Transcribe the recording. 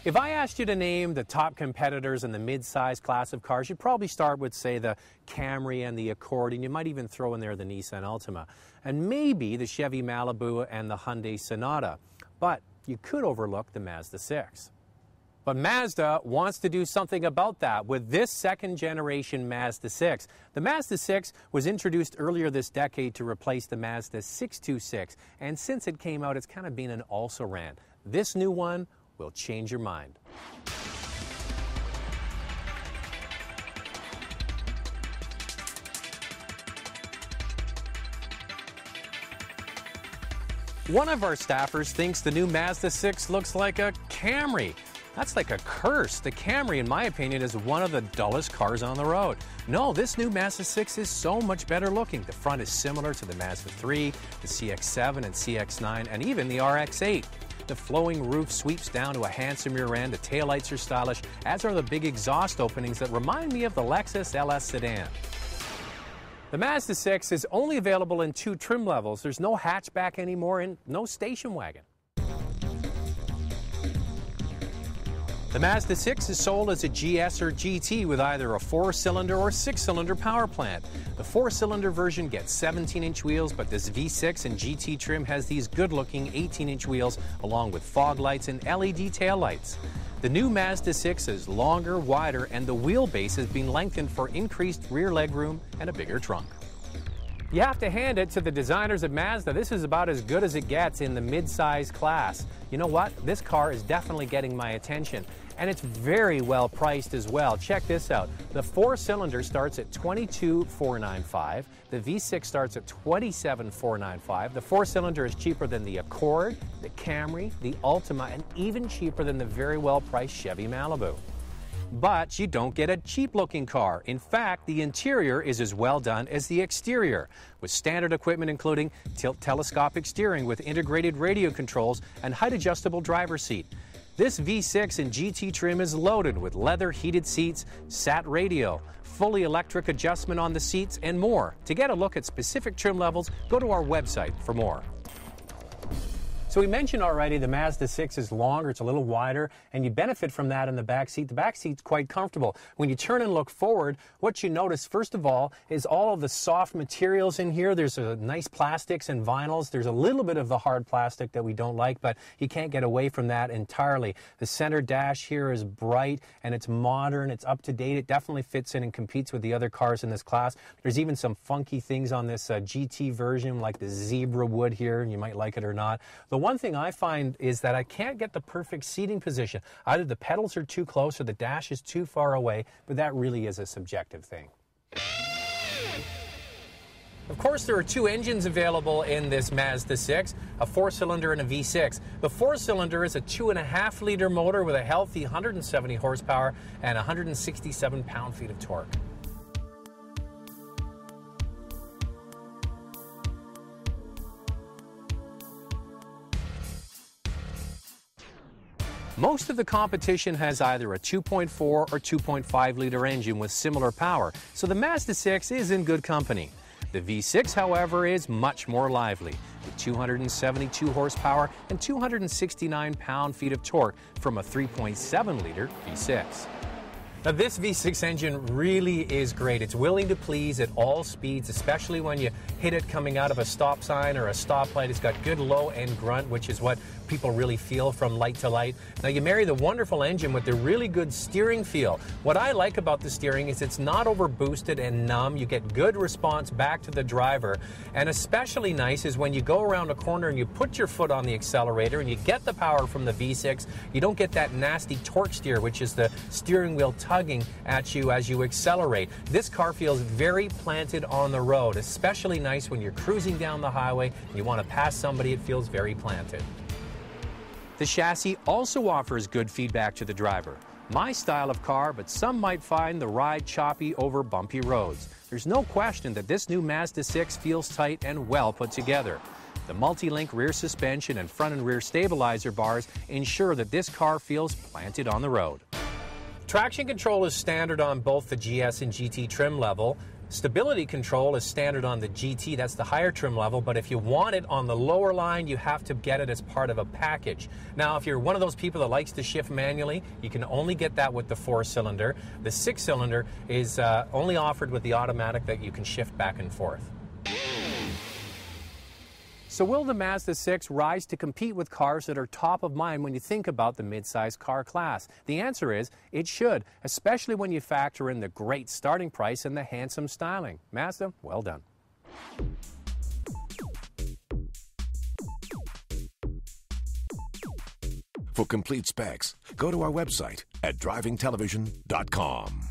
If I asked you to name the top competitors in the mid-size class of cars, you'd probably start with, say, the Camry and the Accord, and you might even throw in there the Nissan Altima, and maybe the Chevy Malibu and the Hyundai Sonata. But you could overlook the Mazda 6. But Mazda wants to do something about that with this second-generation Mazda 6. The Mazda 6 was introduced earlier this decade to replace the Mazda 626, and since it came out, it's kind of been an also-ran. This new one will change your mind. One of our staffers thinks the new Mazda 6 looks like a Camry. That's like a curse. The Camry, in my opinion, is one of the dullest cars on the road. No, this new Mazda 6 is so much better looking. The front is similar to the Mazda 3, the CX-7 and CX-9, and even the RX-8. The flowing roof sweeps down to a handsome rear end, the taillights are stylish, as are the big exhaust openings that remind me of the Lexus LS sedan. The Mazda 6 is only available in 2 trim levels. There's no hatchback anymore and no station wagon. The Mazda 6 is sold as a GS or GT with either a 4-cylinder or 6-cylinder power plant. The 4-cylinder version gets 17-inch wheels, but this V6 and GT trim has these good-looking 18-inch wheels along with fog lights and LED taillights. The new Mazda 6 is longer, wider, and the wheelbase has been lengthened for increased rear legroom and a bigger trunk. You have to hand it to the designers at Mazda. This is about as good as it gets in the mid-size class. You know what? This car is definitely getting my attention. And it's very well priced as well. Check this out. The 4-cylinder starts at $22,495. The V6 starts at $27,495. The 4-cylinder is cheaper than the Accord, the Camry, the Altima, and even cheaper than the very well-priced Chevy Malibu. But you don't get a cheap-looking car. In fact, the interior is as well done as the exterior, with standard equipment including telescopic steering with integrated radio controls and height-adjustable driver's seat. This V6 and GT trim is loaded with leather heated seats, sat radio, fully electric adjustment on the seats, and more. To get a look at specific trim levels, go to our website for more. So we mentioned already the Mazda 6 is longer, it's a little wider, and you benefit from that in the back seat. The back seat's quite comfortable. When you turn and look forward, what you notice, first of all, is all of the soft materials in here. There's nice plastics and vinyls. There's a little bit of the hard plastic that we don't like, but you can't get away from that entirely. The center dash here is bright, and it's modern, it's up to date. It definitely fits in and competes with the other cars in this class. There's even some funky things on this GT version, like the zebra wood here, and you might like it or not. The one thing I find is that I can't get the perfect seating position. Either the pedals are too close or the dash is too far away, but that really is a subjective thing. Of course, there are 2 engines available in this Mazda 6, a 4-cylinder and a V6. The 4-cylinder is a 2.5-liter motor with a healthy 170 horsepower and 167 pound-feet of torque. Most of the competition has either a 2.4 or 2.5-liter engine with similar power, so the Mazda 6 is in good company. The V6, however, is much more lively, with 272 horsepower and 269 pound-feet of torque from a 3.7-liter V6. Now, this V6 engine really is great. It's willing to please at all speeds, especially when you hit it coming out of a stop sign or a stoplight. It's got good low-end grunt, which is what people really feel from light to light. Now, you marry the wonderful engine with the really good steering feel. What I like about the steering is it's not over-boosted and numb. You get good response back to the driver. And especially nice is when you go around a corner and you put your foot on the accelerator and you get the power from the V6, you don't get that nasty torque steer, which is the steering wheel tugging at you as you accelerate. This car feels very planted on the road, especially nice when you're cruising down the highway and you want to pass somebody. It feels very planted. The chassis also offers good feedback to the driver. My style of car, but some might find the ride choppy over bumpy roads. There's no question that this new Mazda 6 feels tight and well put together. The multi-link rear suspension and front and rear stabilizer bars ensure that this car feels planted on the road. Traction control is standard on both the GS and GT trim level. Stability control is standard on the GT, that's the higher trim level, but if you want it on the lower line, you have to get it as part of a package. Now, if you're one of those people that likes to shift manually, you can only get that with the 4-cylinder. The 6-cylinder is only offered with the automatic that you can shift back and forth. So will the Mazda 6 rise to compete with cars that are top of mind when you think about the mid-size car class? The answer is it should, especially when you factor in the great starting price and the handsome styling. Mazda, well done. For complete specs, go to our website at drivingtelevision.com.